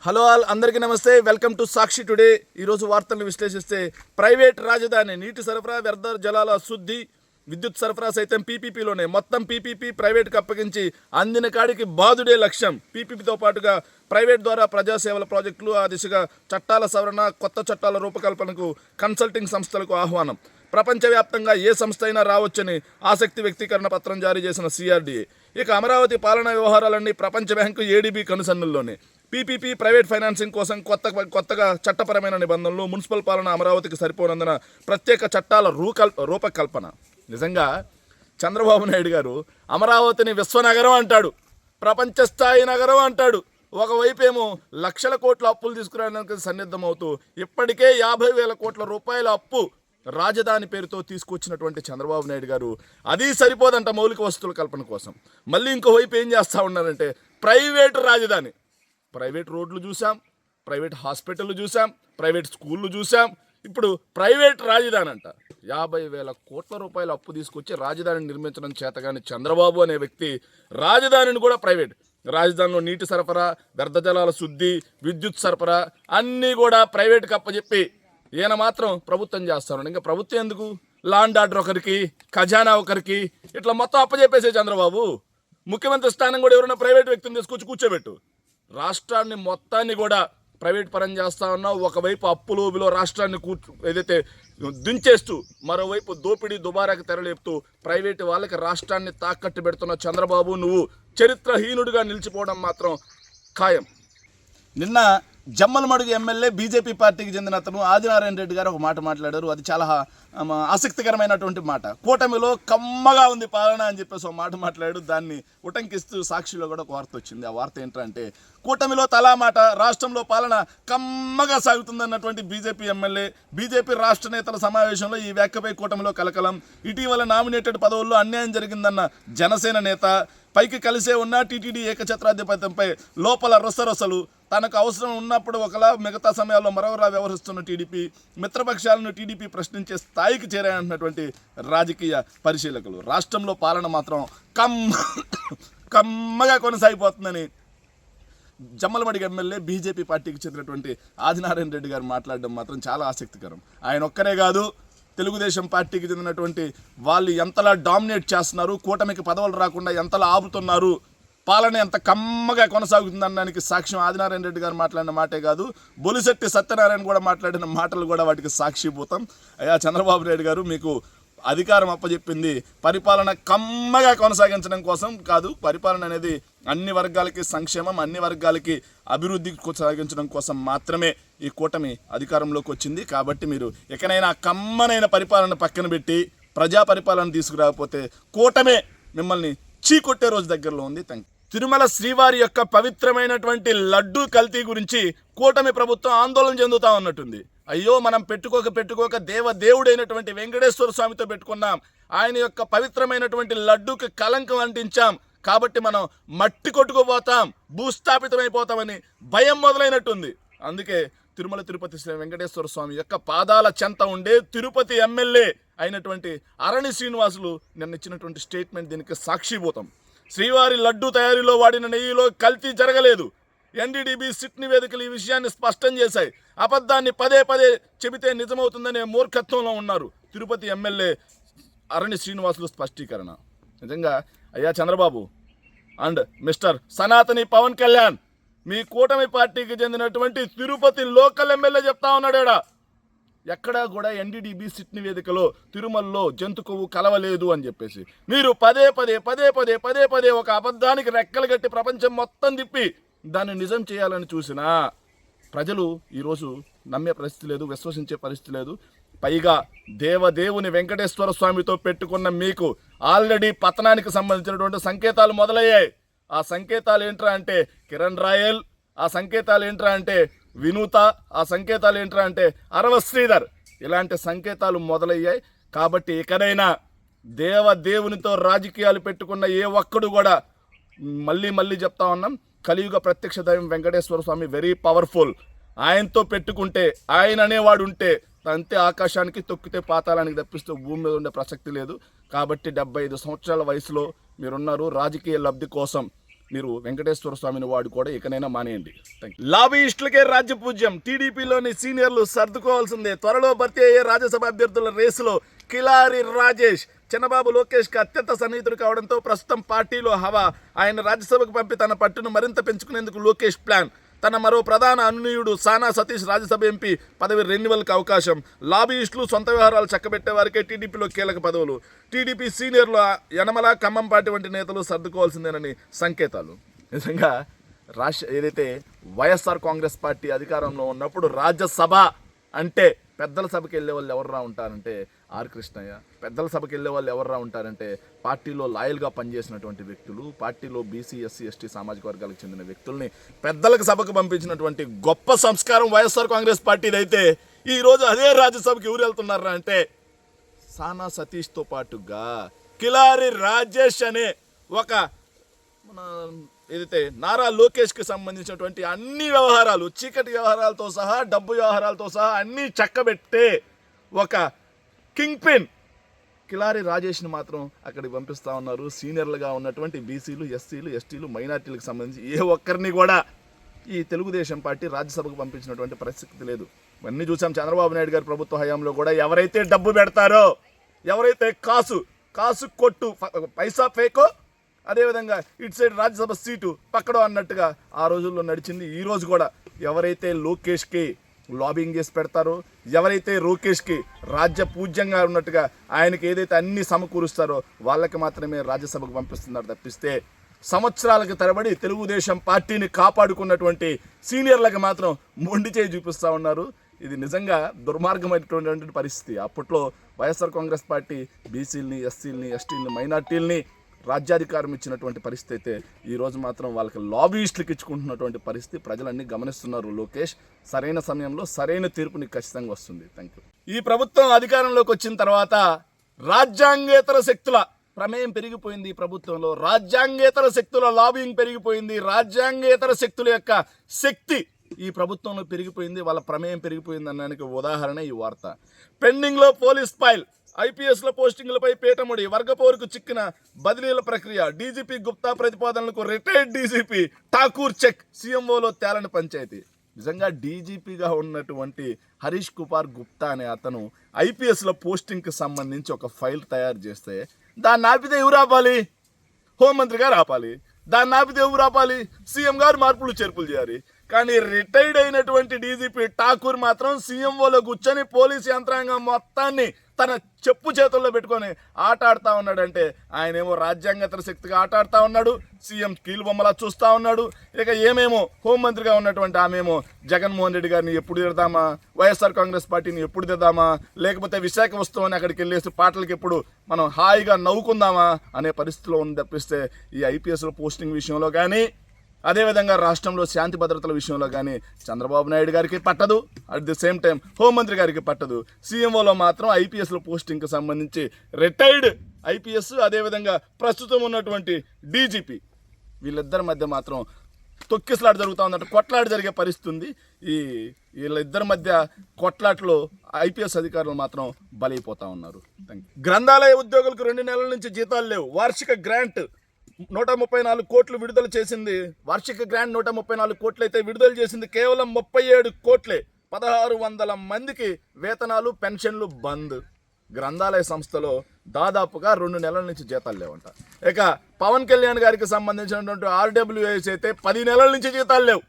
Hello all, అందరికీ నమస్తే. Welcome to Sakshi today. ఈరోజు వార్తలను విశ్లేషిస్తే ప్రైవేట్ రాజధాని, నీటి సరఫరా, వ్యర్థ జలాల శుద్ధి, విద్యుత్ సరఫరా సైతం పీపీపీలోనే. మొత్తం పీపీపీ ప్రైవేట్కి అప్పగించి అందిన కాడికి బాదుడే లక్ష్యం. పీపీపీతో పాటుగా ప్రైవేట్ ద్వారా ప్రజాసేవల ప్రాజెక్టులు, ఆ దిశగా చట్టాల సవరణ, కొత్త చట్టాల రూపకల్పనకు కన్సల్టింగ్ సంస్థలకు ఆహ్వానం. ప్రపంచవ్యాప్తంగా ఏ సంస్థ అయినా రావచ్చని ఆసక్తి వ్యక్తీకరణ పత్రం జారీ చేసిన సిఆర్డీఏ. ఇక అమరావతి పాలనా వ్యవహారాలన్నీ ప్రపంచ బ్యాంకు, ఏడీబీ కనుసన్నుల్లోనే. పీపీపీ ప్రైవేట్ ఫైనాన్సింగ్ కోసం కొత్తగా చట్టపరమైన నిబంధనలు, మున్సిపల్ పాలన అమరావతికి సరిపోనందున ప్రత్యేక చట్టాల రూపకల్పన. నిజంగా చంద్రబాబు నాయుడు గారు అమరావతిని విశ్వనగరం అంటాడు, ప్రపంచ స్థాయి నగరం అంటాడు. ఒకవైపు ఏమో లక్షల కోట్ల అప్పులు తీసుకురావడానికి సన్నిద్ధమవుతూ ఇప్పటికే 50,000 కోట్ల రూపాయల అప్పు రాజధాని పేరుతో తీసుకొచ్చినటువంటి చంద్రబాబు నాయుడు గారు అది సరిపోదంట మౌలిక వసతుల కల్పన కోసం. మళ్ళీ ఇంకోవైపు ఏం చేస్తూ ఉన్నారంటే ప్రైవేటు రాజధాని. ప్రైవేట్ రోడ్లు చూసాం, ప్రైవేట్ హాస్పిటళ్ళు చూసాం, ప్రైవేట్ స్కూళ్ళు చూసాం, ఇప్పుడు ప్రైవేట్ రాజధాని అంట. 50,000 కోట్ల రూపాయల అప్పు తీసుకొచ్చి రాజధానిని నిర్మించడం చేతగాని చంద్రబాబు అనే వ్యక్తి రాజధానిని కూడా ప్రైవేట్. రాజధానిలో నీటి సరఫరా, వ్యర్థ జలాల శుద్ధి, విద్యుత్ సరఫరా అన్నీ కూడా ప్రైవేట్కి అప్పచెప్పి ఈయన మాత్రం ప్రభుత్వం చేస్తాను. ఇంకా ప్రభుత్వం ఎందుకు? లాండ్ ఆర్డర్ ఒకరికి, ఖజానా ఒకరికి, ఇట్లా మొత్తం అప్పచెప్పేసే చంద్రబాబు. ముఖ్యమంత్రి స్థానం కూడా ఎవరైనా ప్రైవేట్ వ్యక్తిని తీసుకొచ్చి కూర్చోబెట్టు. రాష్ట్రాన్ని మొత్తాన్ని కూడా ప్రైవేట్ పరం చేస్తా ఉన్నావు. ఒకవైపు అప్పులోబిలో రాష్ట్రాన్ని ఏదైతే దించేస్తూ, మరోవైపు దోపిడీ దుబారాకి తెరలేపుతూ ప్రైవేటు వాళ్ళకి రాష్ట్రాన్ని తాకట్టు పెడుతున్న చంద్రబాబు, నువ్వు చరిత్రహీనుడిగా నిలిచిపోవడం మాత్రం ఖాయం. నిన్న జమ్మలమడుగు ఎమ్మెల్యే బీజేపీ పార్టీకి చెందిన అతను ఆదినారాయణ రెడ్డి గారు ఒక మాట మాట్లాడారు. అది చాలా ఆసక్తికరమైనటువంటి మాట. కూటమిలో కమ్మగా ఉంది పాలన అని చెప్పేసి ఒక మాట మాట్లాడాడు. దాన్ని ఉటంకిస్తూ సాక్షిలో కూడా ఒక వార్త వచ్చింది. ఆ వార్త ఏంటంటే కూటమిలో తలా మాట, రాష్ట్రంలో పాలన కమ్మగా సాగుతుందన్నటువంటి బీజేపీ ఎమ్మెల్యే. బీజేపీ రాష్ట్ర నేతల సమావేశంలో ఈ వ్యాఖ్యపై కూటమిలో కలకలం. ఇటీవల నామినేటెడ్ పదవుల్లో అన్యాయం జరిగిందన్న జనసేన నేత, పైకి కలిసే ఉన్న టీటీడీ ఏకఛత్రాధిపత్యంపై లోపల రొసరొసలు, తనకు అవసరం ఉన్నప్పుడు ఒకలా, మిగతా సమయాల్లో మరొకలా వ్యవహరిస్తున్న టీడీపీ, మిత్రపక్షాలను టీడీపీ ప్రశ్నించే స్థాయికి చేరాయంటున్నటువంటి రాజకీయ పరిశీలకులు. రాష్ట్రంలో పాలన మాత్రం కమ్మగా కొనసాగిపోతుందని జమ్మలమడిగి ఎమ్మెల్యే బీజేపీ పార్టీకి చెందినటువంటి ఆదినారాయణ రెడ్డి గారు మాట్లాడడం మాత్రం చాలా ఆసక్తికరం. ఆయన ఒక్కరే కాదు, తెలుగుదేశం పార్టీకి చెందినటువంటి వాళ్ళు ఎంతలా డామినేట్ చేస్తున్నారు, కూటమికి పదవులు రాకుండా ఎంతలా ఆపుతున్నారు, పాలన ఎంత కమ్మగా కొనసాగుతుందనడానికి సాక్ష్యం ఆదినారాయణ రెడ్డి గారు మాట్లాడిన మాటే కాదు, బొలిశెట్టి సత్యనారాయణ కూడా మాట్లాడిన మాటలు కూడా వాటికి సాక్షిభూతం. అయ్యా చంద్రబాబు నాయుడు గారు, మీకు అధికారం అప్పచెప్పింది పరిపాలన కమ్మగా కొనసాగించడం కోసం కాదు. పరిపాలన అనేది అన్ని వర్గాలకి సంక్షేమం, అన్ని వర్గాలకి అభివృద్ధి కొనసాగించడం కోసం మాత్రమే ఈ కూటమి అధికారంలోకి వచ్చింది. కాబట్టి మీరు ఎక్కడైనా కమ్మనైన పరిపాలన పక్కన పెట్టి ప్రజా పరిపాలన తీసుకురాకపోతే కూటమే మిమ్మల్ని చీకొట్టే రోజు దగ్గరలో ఉంది. తిరుమల శ్రీవారి యొక్క పవిత్రమైనటువంటి లడ్డూ కల్తీ గురించి కూటమి ప్రభుత్వం ఆందోళన చెందుతా ఉన్నట్టుంది. అయ్యో, మనం పెట్టుకోక దేవుడైనటువంటి వెంకటేశ్వర స్వామితో పెట్టుకున్నాం, ఆయన యొక్క పవిత్రమైనటువంటి లడ్డూకి కలంకం అంటించాం, కాబట్టి మనం మట్టి కొట్టుకుపోతాం, భూస్థాపితమైపోతామని భయం మొదలైనట్టుంది. అందుకే తిరుపతి శ్రీ వెంకటేశ్వర స్వామి యొక్క పాదాల చెంత ఉండే తిరుపతి ఎమ్మెల్యే అయినటువంటి అరణి శ్రీనివాసులు నిన్న ఇచ్చినటువంటి స్టేట్మెంట్ దీనికి సాక్షిభూతం. శ్రీవారి లడ్డూ తయారీలో వాడిన నెయ్యిలో కల్తీ జరగలేదు. ఎన్డీడీబీ సిట్ నివేదికలు ఈ విషయాన్ని స్పష్టం చేశాయి. అబద్ధాన్ని పదే చెబితే నిజమవుతుందనే మూర్ఖత్వంలో ఉన్నారు తిరుపతి ఎమ్మెల్యే అరణి శ్రీనివాసులు స్పష్టీకరణ. నిజంగా అయ్యా చంద్రబాబు అండ్ మిస్టర్ సనాతని పవన్ కళ్యాణ్, మీ కూటమి పార్టీకి చెందినటువంటి తిరుపతి లోకల్ ఎమ్మెల్యే చెప్తా ఉన్నాడేడా, ఎక్కడా కూడా ఎన్డీడీబీ సిట్ నివేదికలో తిరుమలలో జంతు కొవ్వు కలవలేదు అని చెప్పేసి మీరు పదే ఒక అబద్ధానికి రెక్కలు కట్టి ప్రపంచం మొత్తం తిప్పి దాన్ని నిజం చేయాలని చూసినా ప్రజలు ఈరోజు నమ్మే పరిస్థితి లేదు, విశ్వసించే పరిస్థితి లేదు. పైగా దేవుని వెంకటేశ్వర స్వామితో పెట్టుకున్న మీకు ఆల్రెడీ పతనానికి సంబంధించినటువంటి సంకేతాలు మొదలయ్యాయి. ఆ సంకేతాలు ఏంట్రా అంటే కిరణ్ రాయల్, ఆ సంకేతాలు ఏంట్రా అంటే వినూత, ఆ సంకేతాలు ఏంట్రా అంటే అరవ శ్రీధర్, ఇలాంటి సంకేతాలు మొదలయ్యాయి. కాబట్టి ఇకనైనా దేవునితో రాజకీయాలు పెట్టుకున్న ఏ ఒక్కడు కూడా, మళ్ళీ చెప్తా ఉన్నాం, కలియుగ ప్రత్యక్ష దైవం వెంకటేశ్వర స్వామి వెరీ పవర్ఫుల్. ఆయనతో పెట్టుకుంటే, ఆయన అనేవాడు ఉంటే అంతే ఆకాశానికి, తొక్కితే పాతాళానికి తప్పిస్తూ భూమి మీద ఉండే ప్రసక్తి లేదు. కాబట్టి 75 సంవత్సరాల వయసులో మీరున్నారు. రాజకీయ లబ్ధి కోసం మీరు వెంకటేశ్వర స్వామిని వాడు కూడా ఇకనైనా మానేయండి. లాబీయిస్టులకే రాజ్యపూజ్యం. టీడీపీలోని సీనియర్లు సర్దుకోవాల్సిందే. త్వరలో భర్తీ అయ్యే రాజ్యసభ అభ్యర్థుల రేసులో కిలారి రాజేష్ చంద్రబాబు లోకేష్కి అత్యంత సన్నిహితుడు కావడంతో ప్రస్తుతం పార్టీలో హవా. ఆయన రాజ్యసభకు పంపి తన పట్టును మరింత పెంచుకునేందుకు లోకేష్ ప్లాన్. తన మరో ప్రధాన అనునీయుడు సానా సతీష్ రాజ్యసభ ఎంపీ పదవి రెన్యువల్కి అవకాశం. లాబీయిస్టులు సొంత వ్యవహారాలు చక్కబెట్టే వారికే టీడీపీలో కీలక పదవులు. టీడీపీ సీనియర్లు యనమల ఖమ్మం పార్టీ వంటి నేతలు సర్దుకోవాల్సిందేనని సంకేతాలు. నిజంగా ఏదైతే వైఎస్ఆర్ కాంగ్రెస్ పార్టీ అధికారంలో ఉన్నప్పుడు రాజ్యసభ అంటే పెద్దల సభకి వెళ్ళే వాళ్ళు ఎవర్రా ఉంటారంటే ఆర్ కృష్ణయ్య. పెద్దల సభకి వెళ్ళే వాళ్ళు ఎవర్రా ఉంటారంటే పార్టీలో లాయల్గా పనిచేసినటువంటి వ్యక్తులు, పార్టీలో బీసీ ఎస్సీ ఎస్టీ సామాజిక వర్గాలకు చెందిన వ్యక్తుల్ని పెద్దలకు సభకు పంపించినటువంటి గొప్ప సంస్కారం వైఎస్ఆర్ కాంగ్రెస్ పార్టీది. అయితే ఈరోజు అదే రాజ్యసభకి ఎవరు వెళ్తున్నారా అంటే సానా సతీష్తో పాటుగా కిలారి రాజేష్ అనే ఒక మన ఏదైతే నారా లోకేష్కి సంబంధించినటువంటి అన్ని వ్యవహారాలు, చీకటి వ్యవహారాలతో సహా డబ్బు వ్యవహారాలతో సహా అన్నీ చక్కబెట్టే ఒక కింగ్ పిన్ కిలారి రాజేష్ని మాత్రం అక్కడికి పంపిస్తూ ఉన్నారు. సీనియర్లుగా ఉన్నటువంటి బీసీలు ఎస్సీలు ఎస్టీలు మైనార్టీలకు సంబంధించి ఏ ఒక్కరిని కూడా ఈ తెలుగుదేశం పార్టీ రాజ్యసభకు పంపించినటువంటి పరిస్థితి లేదు. ఇవన్నీ చూసాం చంద్రబాబు నాయుడు గారి ప్రభుత్వ హయాంలో కూడా. ఎవరైతే డబ్బు పెడతారో, ఎవరైతే కాసు కొట్టు పైసా ఫేకో, అదేవిధంగా ఇటు సైడ్ రాజ్యసభ సీటు పక్కడో అన్నట్టుగా ఆ రోజుల్లో నడిచింది. ఈ రోజు కూడా ఎవరైతే లోకేష్కి లాబింగ్ చేసి పెడతారో, ఎవరైతే లోకేష్కి రాజ్య పూజ్యంగా ఉన్నట్టుగా ఆయనకి ఏదైతే అన్ని సమకూరుస్తారో వాళ్ళకి మాత్రమే రాజ్యసభకు పంపిస్తున్నారు తప్పిస్తే సంవత్సరాలకు తరబడి తెలుగుదేశం పార్టీని కాపాడుకున్నటువంటి సీనియర్లకు మాత్రం మొండి చేయి చూపిస్తూ ఉన్నారు. ఇది నిజంగా దుర్మార్గమైనటువంటి పరిస్థితి. అప్పట్లో వైఎస్ఆర్ కాంగ్రెస్ పార్టీ బీసీలని ఎస్సీలని ఎస్టీలని మైనార్టీలని రాజ్యాధికారం ఇచ్చినటువంటి పరిస్థితి అయితే ఈరోజు మాత్రం వాళ్ళకి లాబీయిస్టులకు ఇచ్చుకుంటున్నటువంటి పరిస్థితి ప్రజలన్నీ గమనిస్తున్నారు. లోకేష్ సరైన సమయంలో సరైన తీర్పు నీకు ఖచ్చితంగా వస్తుంది. Thank you. ఈ ప్రభుత్వం అధికారంలోకి వచ్చిన తర్వాత రాజ్యాంగేతర శక్తుల ప్రమేయం పెరిగిపోయింది. ఈ ప్రభుత్వంలో రాజ్యాంగేతర శక్తుల లాబింగ్ పెరిగిపోయింది. రాజ్యాంగేతర శక్తుల యొక్క శక్తి ఈ ప్రభుత్వంలో పెరిగిపోయింది. వాళ్ళ ప్రమేయం పెరిగిపోయింది అనడానికి ఉదాహరణ ఈ వార్త. పెండింగ్లో పోలీస్ ఫైల్, ఐపీఎస్ల పోస్టింగ్లపై పీఠముడి, వర్గపోరుకు చిక్కిన బదిలీల ప్రక్రియ, డీజీపీ గుప్తా ప్రతిపాదనలకు రిటైర్డ్ డీజీపీ ఠాకూర్ చెక్, సీఎంఓలో తేలని పంచాయతీ. నిజంగా డీజీపీగా ఉన్నటువంటి హరీష్ కుమార్ గుప్తా అనే అతను ఐపీఎస్ల పోస్టింగ్కి సంబంధించి ఒక ఫైల్ తయారు చేస్తే దాన్ని ఆపితే ఎవరు ఆపాలి? హోంమంత్రి గారు ఆపాలి. దాన్ని ఆపితే ఎవరు ఆపాలి? సీఎం గారు మార్పులు చేర్పులు చేయాలి. కానీ రిటైర్డ్ అయినటువంటి డీజీపీ ఠాకూర్ మాత్రం సీఎంఓలో కూర్చొని పోలీస్ యంత్రాంగం మొత్తాన్ని తన చెప్పు చేతుల్లో పెట్టుకొని ఆట ఆడుతూ ఉన్నాడంటే ఆయనేమో రాజ్యాంగేతర శక్తిగా ఆట ఆడుతూ ఉన్నాడు, సీఎం కీలుబొమ్మలా చూస్తూ ఉన్నాడు. ఇక ఏమేమో హోంమంత్రిగా ఉన్నటువంటి ఆమెమో జగన్మోహన్ రెడ్డి గారిని ఎప్పుడు తిడదామా, వైఎస్ఆర్ కాంగ్రెస్ పార్టీని ఎప్పుడు తిద్దామా, లేకపోతే విశాఖ వస్తువుని అక్కడికి వెళ్ళేసి పాటలకి ఎప్పుడు మనం హాయిగా నవ్వుకుందామా అనే పరిస్థితిలో ఉంది తప్పిస్తే ఈ ఐపీఎస్ల పోస్టింగ్ విషయంలో కానీ, అదేవిధంగా రాష్ట్రంలో శాంతి భద్రతల విషయంలో కానీ చంద్రబాబు నాయుడు గారికి పట్టదు, అట్ ది సేమ్ టైం హోంమంత్రి గారికి పట్టదు. సీఎంఓలో మాత్రం ఐపీఎస్ల పోస్టింగ్కి సంబంధించి రిటైర్డ్ ఐపీఎస్, అదేవిధంగా ప్రస్తుతం ఉన్నటువంటి డీజీపీ వీళ్ళిద్దరి మధ్య మాత్రం తొక్కిసలాట జరుగుతూ ఉందంటే కొట్లాట జరిగే పరిస్థితి ఉంది. వీళ్ళిద్దరి మధ్య కొట్లాటలో ఐపీఎస్ అధికారులు మాత్రం బలైపోతూ ఉన్నారు. గ్రంథాలయ ఉద్యోగులకు 2 నెలల నుంచి జీతాలు లేవు. వార్షిక గ్రాంట్ 134 కోట్లు విడుదల చేసింది. వార్షిక గ్రాంట్ 134 కోట్లు అయితే విడుదల చేసింది కేవలం 37 కోట్లే. 1600 మందికి వేతనాలు పెన్షన్లు బంద్. గ్రంథాలయ సంస్థలో దాదాపుగా 2 నెలల నుంచి జీతాలు లేవంట. ఇక పవన్ కళ్యాణ్ గారికి సంబంధించినటువంటి ఆర్డబ్ల్యూఎస్ అయితే 10 నెలల నుంచి జీతాలు లేవు.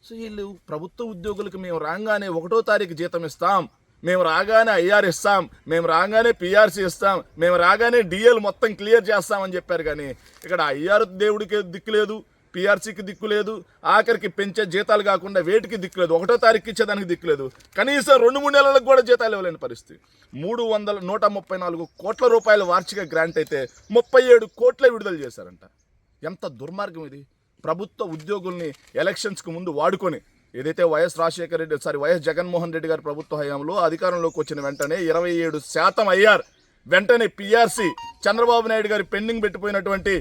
సో వీళ్ళు ప్రభుత్వ ఉద్యోగులకు మేము రాగానే 1వ తారీఖు జీతం ఇస్తాం, మేము రాగానే ఐఆర్ ఇస్తాం, మేము రాగానే పిఆర్సీ ఇస్తాం, మేము రాగానే డిఎల్ మొత్తం క్లియర్ చేస్తామని చెప్పారు. కానీ ఇక్కడ ఐఆర్ దేవుడికి దిక్కు లేదు, పిఆర్సీకి దిక్కు లేదు, ఆఖరికి పెంచే జీతాలు కాకుండా వేటికి దిక్కు లేదు, 1వ తారీఖు ఇచ్చేదానికి దిక్కు లేదు. కనీసం 2-3 నెలలకు కూడా జీతాలు ఇవ్వలేని పరిస్థితి. 134 కోట్ల రూపాయల వార్షిక గ్రాంట్ అయితే 37 కోట్లే విడుదల చేశారంట. ఎంత దుర్మార్గం ఇది! ప్రభుత్వ ఉద్యోగుల్ని ఎలక్షన్స్కి ముందు వాడుకొని ఏదైతే వైఎస్ జగన్మోహన్ రెడ్డి గారి ప్రభుత్వ హయాంలో అధికారంలోకి వచ్చిన వెంటనే 27% అయ్యారు. వెంటనే పిఆర్సీ చంద్రబాబు నాయుడు గారు పెండింగ్ పెట్టిపోయినటువంటి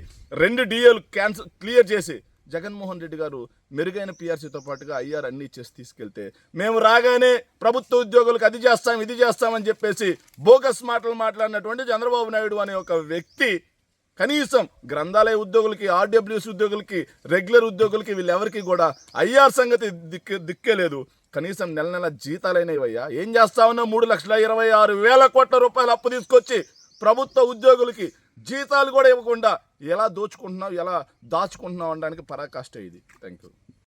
2 డిఏలు క్లియర్ చేసి జగన్మోహన్ రెడ్డి గారు మెరుగైన పిఆర్సీతో పాటుగా ఐఆర్ అన్ని ఇచ్చేసి తీసుకెళ్తే మేము రాగానే ప్రభుత్వ ఉద్యోగులకు అది చేస్తాం ఇది చేస్తామని చెప్పేసి బోగస్ మాటలు మాట్లాడినటువంటి చంద్రబాబు నాయుడు అనే ఒక వ్యక్తి కనీసం గ్రంథాలయ ఉద్యోగులకి, ఆర్డబ్ల్యూఎస్ ఉద్యోగులకి, రెగ్యులర్ ఉద్యోగులకి వీళ్ళెవరికి కూడా ఐఆర్ సంగతి దిక్కే లేదు. కనీసం నెల నెల జీతాలైన ఇవయ్యా. ఏం చేస్తా ఉన్నావు? 3,26,000 కోట్ల రూపాయలు అప్పు తీసుకొచ్చి ప్రభుత్వ ఉద్యోగులకి జీతాలు కూడా ఇవ్వకుండా ఎలా దోచుకుంటున్నావు, ఎలా దాచుకుంటున్నావు అనడానికి పరాకాష్ట ఇది. Thank you.